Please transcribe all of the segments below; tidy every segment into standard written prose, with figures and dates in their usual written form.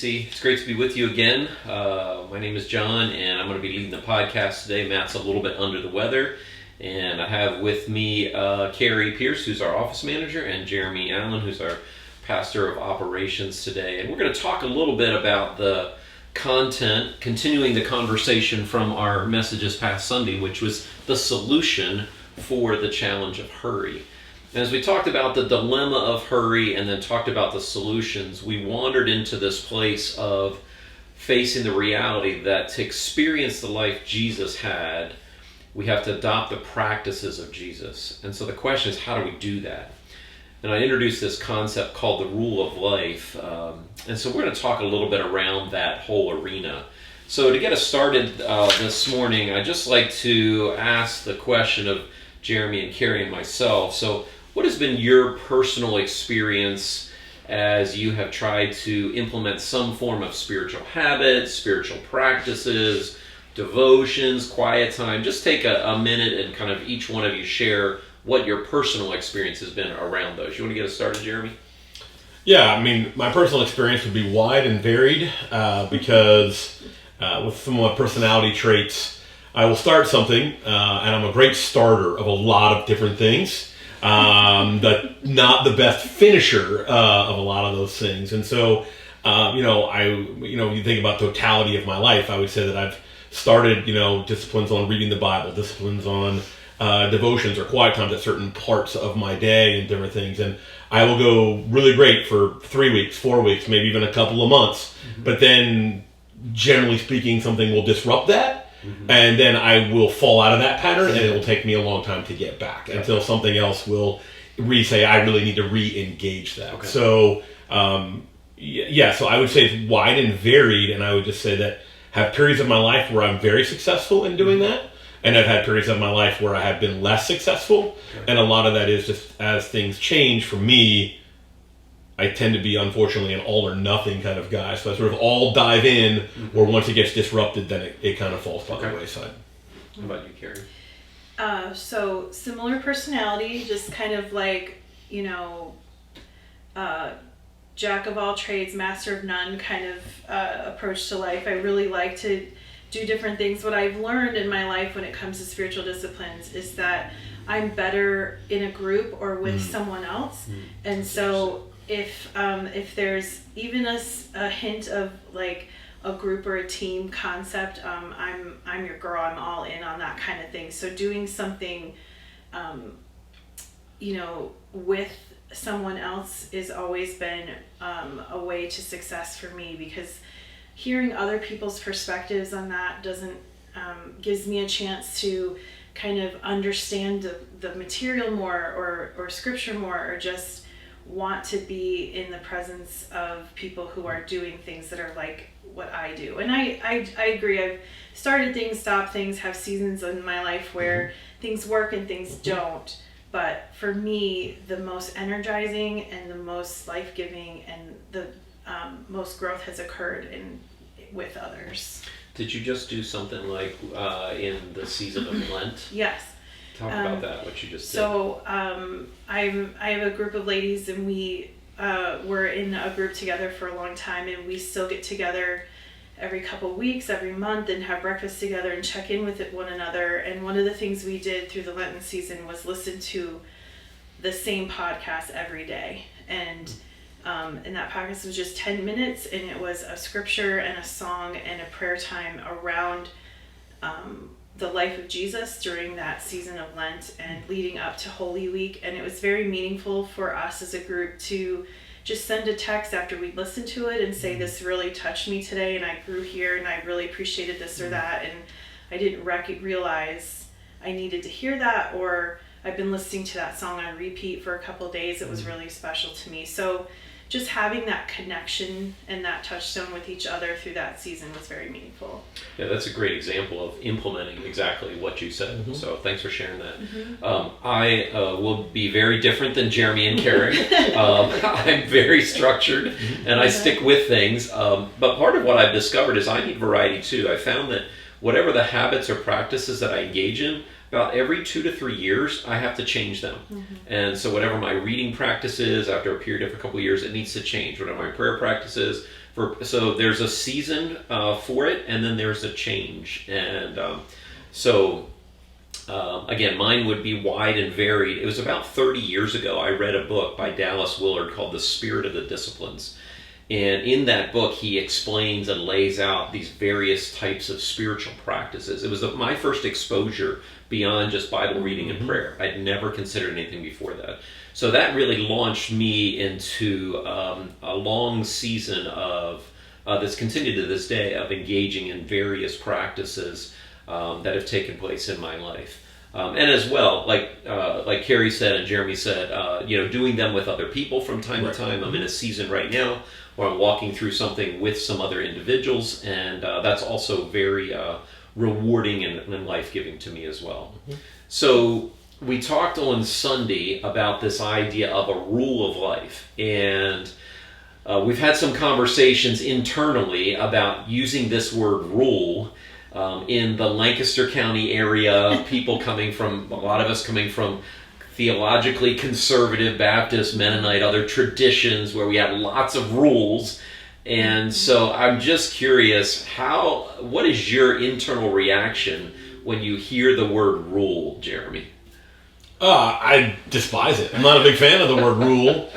Casey. It's great to be with you again. My name is John, and I'm going to be leading the podcast today. Matt's a little bit under the weather, and I have with me Carrie Pierce, who's our office manager, and Jeremy Allen, who's our pastor of operations today. And we're going to talk a little bit about the content, continuing the conversation from our messages past Sunday, which was the solution for the challenge of hurry. And as we talked about the dilemma of hurry and then talked about the solutions, we wandered into this place of facing the reality that to experience the life Jesus had, we have to adopt the practices of Jesus. And so the question is, how do we do that? And I introduced this concept called the rule of life. And so we're going to talk a little bit around that whole arena. So to get us started this morning, I'd just like to ask the question of Jeremy and Carrie and myself. So what has been your personal experience as you have tried to implement some form of spiritual habits, spiritual practices, devotions, quiet time? Just take a minute and kind of each one of you share what your personal experience has been around those. You want to get us started, Jeremy? Yeah, I mean, my personal experience would be wide and varied because with some of my personality traits, I will start something and I'm a great starter of a lot of different things. But not the best finisher of a lot of those things. And so, you think about totality of my life, I would say that I've started, disciplines on reading the Bible, disciplines on devotions or quiet times at certain parts of my day and different things. And I will go really great for 3 weeks, 4 weeks, maybe even a couple of months. Mm-hmm. But then, generally speaking, something will disrupt that. Mm-hmm. And then I will fall out of that pattern, and it will take me a long time to get back until something else will say I really need to re-engage that. Okay. So, so I would say it's wide and varied, and I would just say that have periods of my life where I'm very successful in doing that, and I've had periods of my life where I have been less successful, and a lot of that is just as things change for me. I tend to be, unfortunately, an all-or-nothing kind of guy. So I sort of all dive in, or once it gets disrupted, then it kind of falls by the wayside. How about you, Carrie? So similar personality, just kind of like, jack of all trades, master of none kind of approach to life. I really like to do different things. What I've learned in my life when it comes to spiritual disciplines is that I'm better in a group or with someone else. And so if there's even a hint of like a group or a team concept, I'm your girl. I'm all in on that kind of thing. So doing something, with someone else has always been a way to success for me, because hearing other people's perspectives on that gives me a chance to kind of understand the material more or scripture more, or just want to be in the presence of people who are doing things that are like what I do. And I agree. I've started things, stopped things, have seasons in my life where things work and things don't. But for me, the most energizing and the most life-giving and the most growth has occurred with others. Did you just do something like in the season of Lent? Yes. Talk about that, what you just did. So I have a group of ladies, and we were in a group together for a long time, and we still get together every couple weeks, every month, and have breakfast together and check in with one another. And one of the things we did through the Lenten season was listen to the same podcast every day. And that podcast was just 10 minutes, and it was a scripture and a song and a prayer time around the life of Jesus during that season of Lent and leading up to Holy Week. And it was very meaningful for us as a group to just send a text after we'd listened to it and say, this really touched me today, and I grew here, and I really appreciated this or that, and I didn't realize I needed to hear that, or I've been listening to that song on repeat for a couple of days. It was really special to me. So just having that connection and that touchstone with each other through that season was very meaningful. Yeah, that's a great example of implementing exactly what you said. Mm-hmm. So thanks for sharing that. Mm-hmm. I will be very different than Jeremy and Carrie. I'm very structured and I stick with things. But part of what I've discovered is I need variety too. I found that whatever the habits or practices that I engage in, about every 2 to 3 years, I have to change them. Mm-hmm. And so whatever my reading practice is, after a period of a couple of years, it needs to change. Whatever my prayer practice is, So there's a season for it, and then there's a change. And again, mine would be wide and varied. It was about 30 years ago I read a book by Dallas Willard called The Spirit of the Disciplines. And in that book, he explains and lays out these various types of spiritual practices. It was my first exposure beyond just Bible reading and prayer. I'd never considered anything before that. So that really launched me into a long season of, that's continued to this day, of engaging in various practices that have taken place in my life. And as well, like Carrie said and Jeremy said, doing them with other people from time to time. I'm in a season right now where I'm walking through something with some other individuals, and that's also very rewarding and life-giving to me as well. So we talked on Sunday about this idea of a rule of life, and we've had some conversations internally about using this word rule in the Lancaster County area. People a lot of us coming from theologically conservative Baptist, Mennonite, other traditions where we have lots of rules. And so I'm just curious, what is your internal reaction when you hear the word rule, Jeremy? I despise it. I'm not a big fan of the word rule,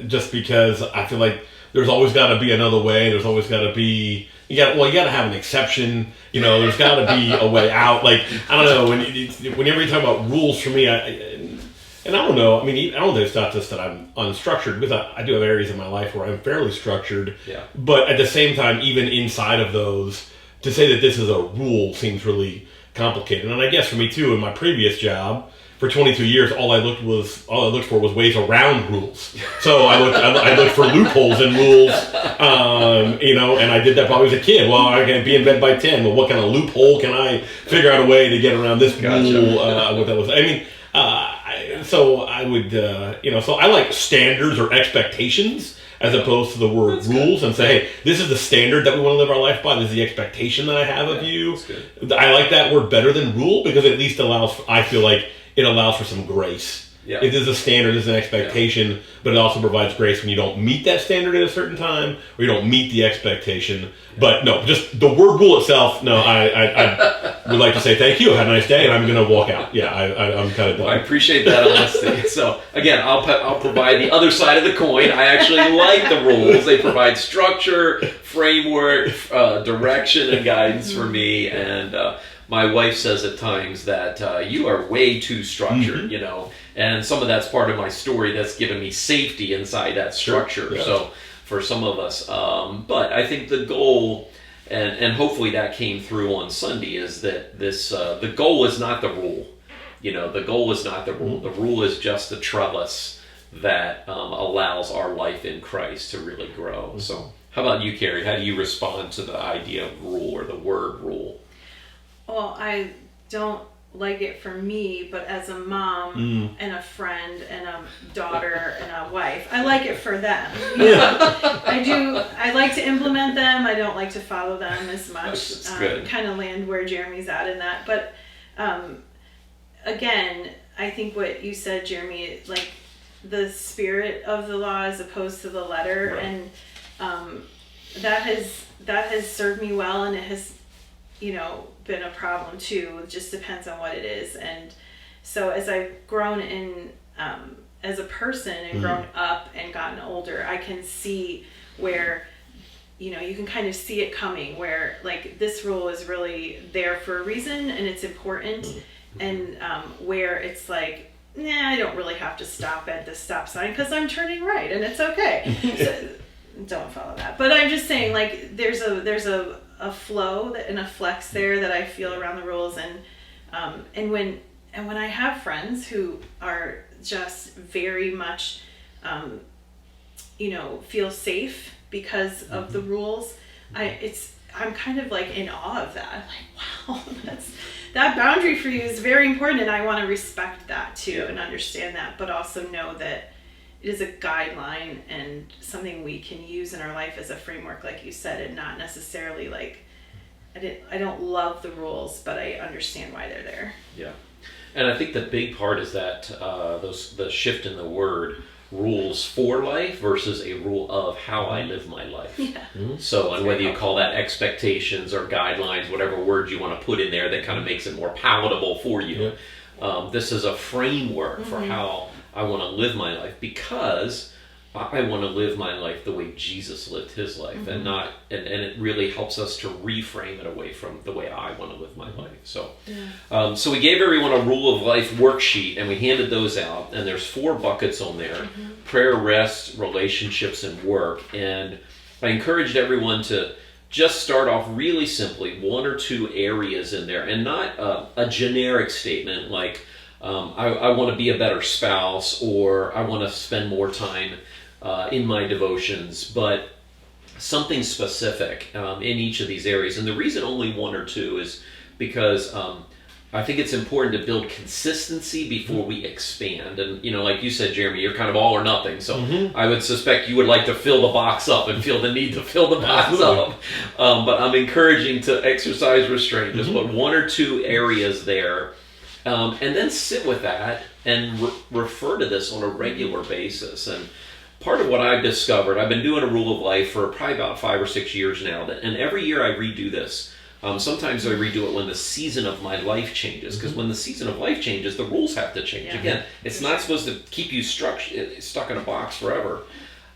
just because I feel like there's always got to be another way. There's always got to be, you got to have an exception. There's got to be a way out. Like, I don't know, whenever you talk about rules for me, I don't know. I mean, I don't think it's not just that I'm unstructured, because I do have areas in my life where I'm fairly structured. Yeah. But at the same time, even inside of those, to say that this is a rule seems really complicated. And I guess for me too, in my previous job, for 22 years, all I looked for was ways around rules. So I looked for loopholes in rules, and I did that probably as a kid. Well, I can be in bed by 10. Well, what kind of loophole can I figure out a way to get around this rule? What that was? I mean, so I would, so I like standards or expectations as opposed to the word That's rules good. And say, hey, this is the standard that we want to live our life by. This is the expectation that I have of you. I like that word better than rule, because it at least I feel like it allows for some grace. Yeah. It is a standard, it's an expectation, but it also provides grace when you don't meet that standard at a certain time, or you don't meet the expectation. But no, just the word rule itself, no, I would like to say thank you, have a nice day, and I'm going to walk out. Yeah, I'm kind of done. Well, I appreciate that honesty. So, again, I'll provide the other side of the coin. I actually like the rules. They provide structure, framework, direction, and guidance for me, and my wife says at times that you are way too structured, and some of that's part of my story that's given me safety inside that structure. Sure. Yeah. So for some of us, but I think the goal, and hopefully that came through on Sunday, is that the goal is not the rule. The goal is not the rule. The rule is just the trellis that allows our life in Christ to really grow. So how about you, Carrie? How do you respond to the idea of rule, or the word rule? Well, I don't like it for me, but as a mom and a friend and a daughter and a wife, I like it for them. I do. I like to implement them. I don't like to follow them as much. That's good. Kind of land where Jeremy's at in that. But again, I think what you said, Jeremy, like the spirit of the law as opposed to the letter, right. And that has served me well, and it has, been a problem too. It just depends on what it is. And so as I've grown in as a person and grown up and gotten older, I can see where you can kind of see it coming, where like this rule is really there for a reason and it's important, and where it's like, I don't really have to stop at the stop sign because I'm turning right and it's okay. So, don't follow that, but I'm just saying, like, there's a flow and a flex there that I feel around the rules, and when I have friends who are just very much feel safe because of the rules, I'm kind of like in awe of that. I'm like, wow, that boundary for you is very important, and I want to respect that too and understand that, but also know that it is a guideline and something we can use in our life as a framework, like you said, and not necessarily like, I don't love the rules, but I understand why they're there. Yeah. And I think the big part is that the shift in the word rules for life versus a rule of how I live my life. Yeah. So, and whether you call that expectations or guidelines, whatever word you want to put in there that kind of makes it more palatable for you. This is a framework for how I want to live my life, because I want to live my life the way Jesus lived his life, and it really helps us to reframe it away from the way I want to live my life. So, so we gave everyone a rule of life worksheet, and we handed those out, and there's 4 buckets on there: prayer, rest, relationships, and work. And I encouraged everyone to just start off really simply, 1 or 2 areas in there, and not a generic statement like, I want to be a better spouse, or I want to spend more time in my devotions, but something specific in each of these areas. And the reason only 1 or 2 is because I think it's important to build consistency before we expand. And, like you said, Jeremy, you're kind of all or nothing. So I would suspect you would like to fill the box up and feel the need to fill the box up. But I'm encouraging to exercise restraint. Just put 1 or 2 areas there. And then sit with that and refer to this on a regular basis. And part of what I've discovered, I've been doing a rule of life for probably about 5 or 6 years now, and every year I redo this. Sometimes I redo it when the season of my life changes, because when the season of life changes, the rules have to change. Again, it's not supposed to keep you stuck in a box forever.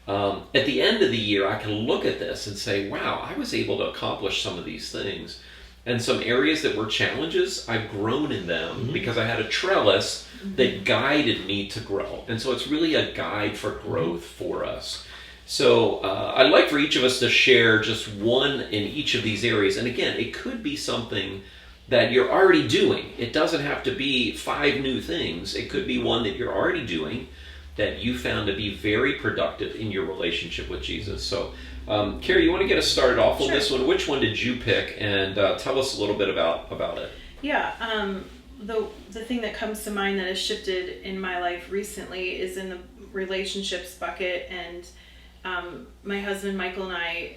At the end of the year, I can look at this and say, wow, I was able to accomplish some of these things. And some areas that were challenges, I've grown in them because I had a trellis that guided me to grow. And so it's really a guide for growth for us. So I'd like for each of us to share just 1 in each of these areas. And again, it could be something that you're already doing. It doesn't have to be 5 new things. It could be one that you're already doing that you found to be very productive in your relationship with Jesus. So Carrie, you want to get us started off on this one? Which one did you pick? And tell us a little bit about it. Yeah, the thing that comes to mind that has shifted in my life recently is in the relationships bucket. And my husband Michael and I,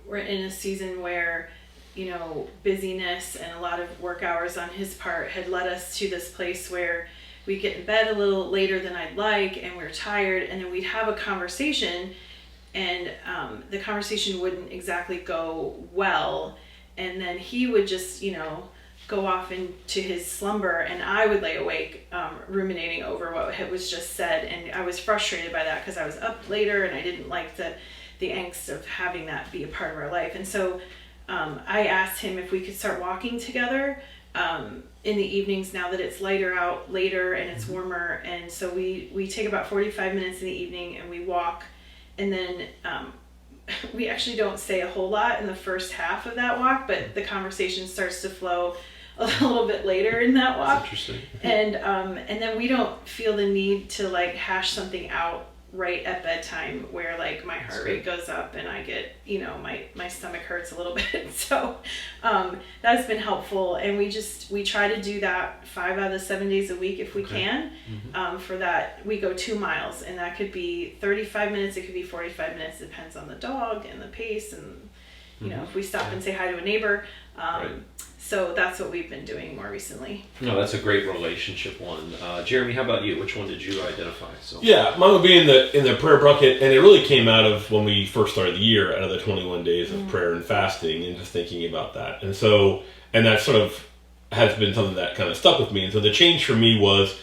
we're in a season where, busyness and a lot of work hours on his part had led us to this place where we get in bed a little later than I'd like, and we're tired, and then we'd have a conversation, and the conversation wouldn't exactly go well, and then he would just go off into his slumber, and I would lay awake ruminating over what was just said. And I was frustrated by that because I was up later and I didn't like the angst of having that be a part of our life. And so I asked him if we could start walking together in the evenings now that it's lighter out later and it's warmer. And so we take about 45 minutes in the evening and we walk, and then we actually don't say a whole lot in the first half of that walk, but the conversation starts to flow a little bit later in that walk. That's interesting. And then we don't feel the need to hash something out right at bedtime where my heart rate goes up and I get, my stomach hurts a little bit. So that's been helpful. And we try to do that 5 out of the 7 days a week if we can. For that, we go 2 miles, and that could be 35 minutes. It could be 45 minutes. It depends on the dog and the pace and, if we stop and say hi to a neighbor. So that's what we've been doing more recently. No, that's a great relationship one. Jeremy, how about you? Which one did you identify? So yeah, mine would be in the prayer bucket, and it really came out of when we first started the year, out of the 21 days of prayer and fasting, and just thinking about that. And so, and that sort of has been something that kind of stuck with me. And so the change for me was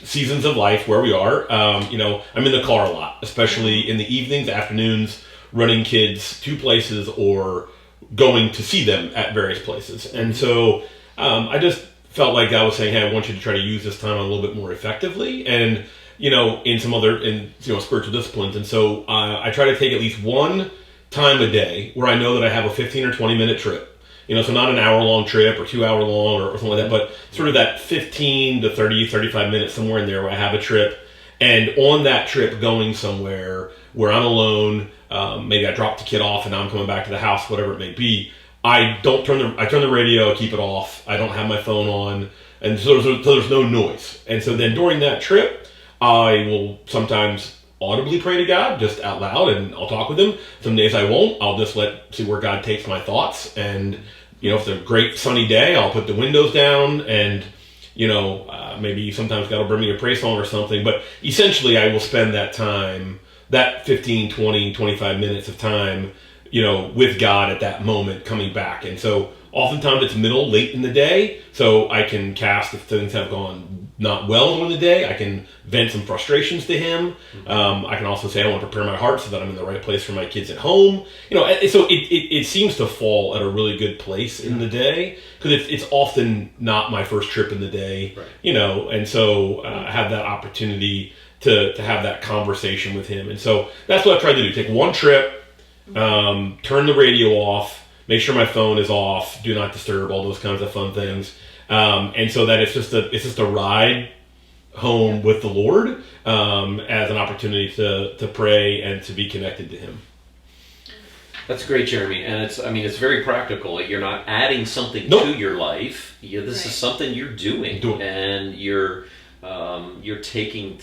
seasons of life where we are. I'm in the car a lot, especially in the evenings, afternoons, running kids to places or going to see them at various places. And so I just felt like God was saying, hey, I want you to try to use this time a little bit more effectively and, in some other, spiritual disciplines. And so I try to take at least one time a day where I know that I have a 15 or 20 minute trip. So not an hour-long trip or 2 hour long or something like that, but sort of that 15 to 30, 35 minutes somewhere in there where I have a trip. And on that trip going somewhere where I'm alone, maybe I drop the kid off and now I'm coming back to the house, whatever it may be, I turn the radio, I keep it off, I don't have my phone on, and so there's no noise. And so then during that trip, I will sometimes audibly pray to God, just out loud, and I'll talk with him. Some days I won't. I'll just see where God takes my thoughts. And, if it's a great sunny day, I'll put the windows down and, maybe sometimes God will bring me a praise song or something. But essentially, I will spend that time, that 15, 20, 25 minutes of time, with God at that moment coming back. And so oftentimes it's late in the day, so I can cast if things have gone not well during the day. I can vent some frustrations to Him. I can also say I want to prepare my heart so that I'm in the right place for my kids at home. So it seems to fall at a really good place in the day, because it's often not my first trip in the day, right. And so I have that opportunity to have that conversation with Him. And so that's what I tried to do. Take one trip, turn the radio off, make sure my phone is off, do not disturb, all those kinds of fun things. And so that it's just a ride home with the Lord, as an opportunity to pray and to be connected to Him. That's great, Jeremy. And it's very practical. You're not adding something Nope. to your life. This is something you're doing. And you're taking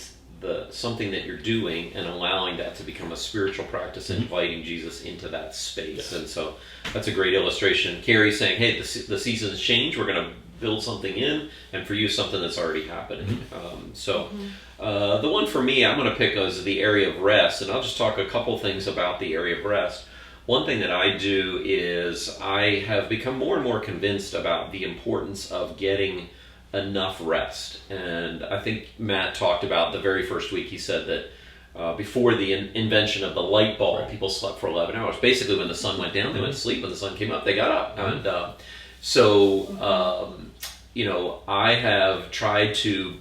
something that you're doing and allowing that to become a spiritual practice, and inviting Jesus into that space. Yes. And so that's a great illustration. Carrie's saying, hey, the seasons change. We're going to build something in, and for you, something that's already happening. The one for me, I'm going to pick as the area of rest, and I'll just talk a couple things about the area of rest. One thing that I do is I have become more and more convinced about the importance of getting enough rest. And I think Matt talked about the very first week, he said that before the invention of the light bulb, people slept for 11 hours. Basically, when the sun went down, they went to sleep. When the sun came up, they got up. And I have tried to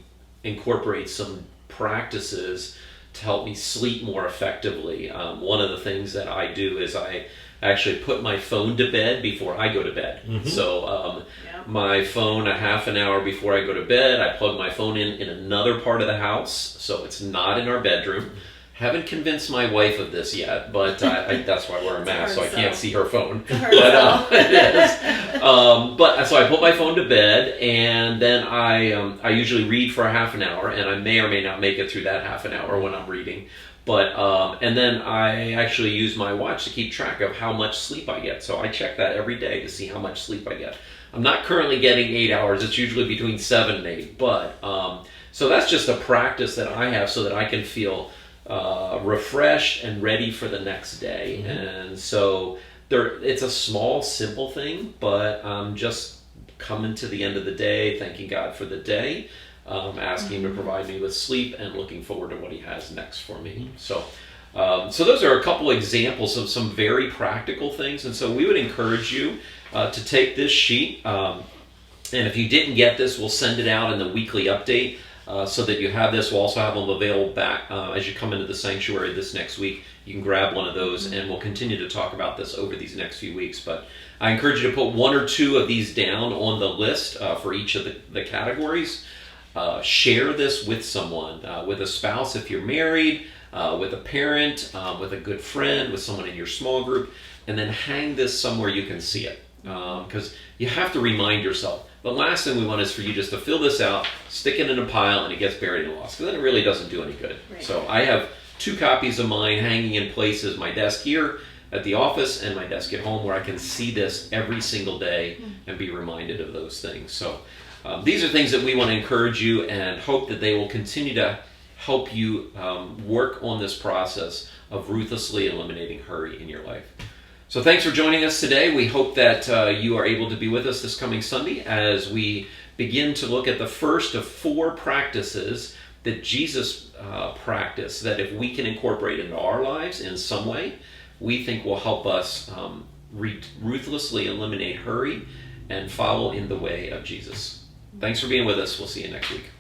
incorporate some practices to help me sleep more effectively. One of the things that I do is I actually put my phone to bed before I go to bed. So my phone, a half an hour before I go to bed, I plug my phone in another part of the house, so it's not in our bedroom. Haven't convinced my wife of this yet, but that's why I wear a mask, so I can't see her phone. It is. But so I put my phone to bed, and then I usually read for a half an hour, and I may or may not make it through that half an hour when I'm reading. But and then I actually use my watch to keep track of how much sleep I get. So I check that every day to see how much sleep I get. I'm not currently getting 8 hours. It's usually between 7 and 8. But so that's just a practice that I have so that I can feel refreshed and ready for the next day. And so it's a small, simple thing, but I'm just coming to the end of the day, thanking God for the day, asking Him to provide me with sleep, and looking forward to what He has next for me. So those are a couple examples of some very practical things. And so we would encourage you to take this sheet. And if you didn't get this, we'll send it out in the weekly update. So that you have this. We'll also have them available back as you come into the sanctuary this next week. You can grab one of those, and we'll continue to talk about this over these next few weeks. But I encourage you to put one or two of these down on the list for each of the categories. Share this with someone, with a spouse if you're married, with a parent, with a good friend, with someone in your small group, and then hang this somewhere you can see it. Because you have to remind yourself. The last thing we want is for you just to fill this out, stick it in a pile, and it gets buried and lost. Because then it really doesn't do any good. Right. So I have 2 copies of mine hanging in places, my desk here at the office and my desk at home, where I can see this every single day and be reminded of those things. So these are things that we want to encourage you and hope that they will continue to help you work on this process of ruthlessly eliminating hurry in your life. So thanks for joining us today. We hope that you are able to be with us this coming Sunday as we begin to look at the first of 4 practices that Jesus practiced, that if we can incorporate into our lives in some way, we think will help us ruthlessly eliminate hurry and follow in the way of Jesus. Thanks for being with us. We'll see you next week.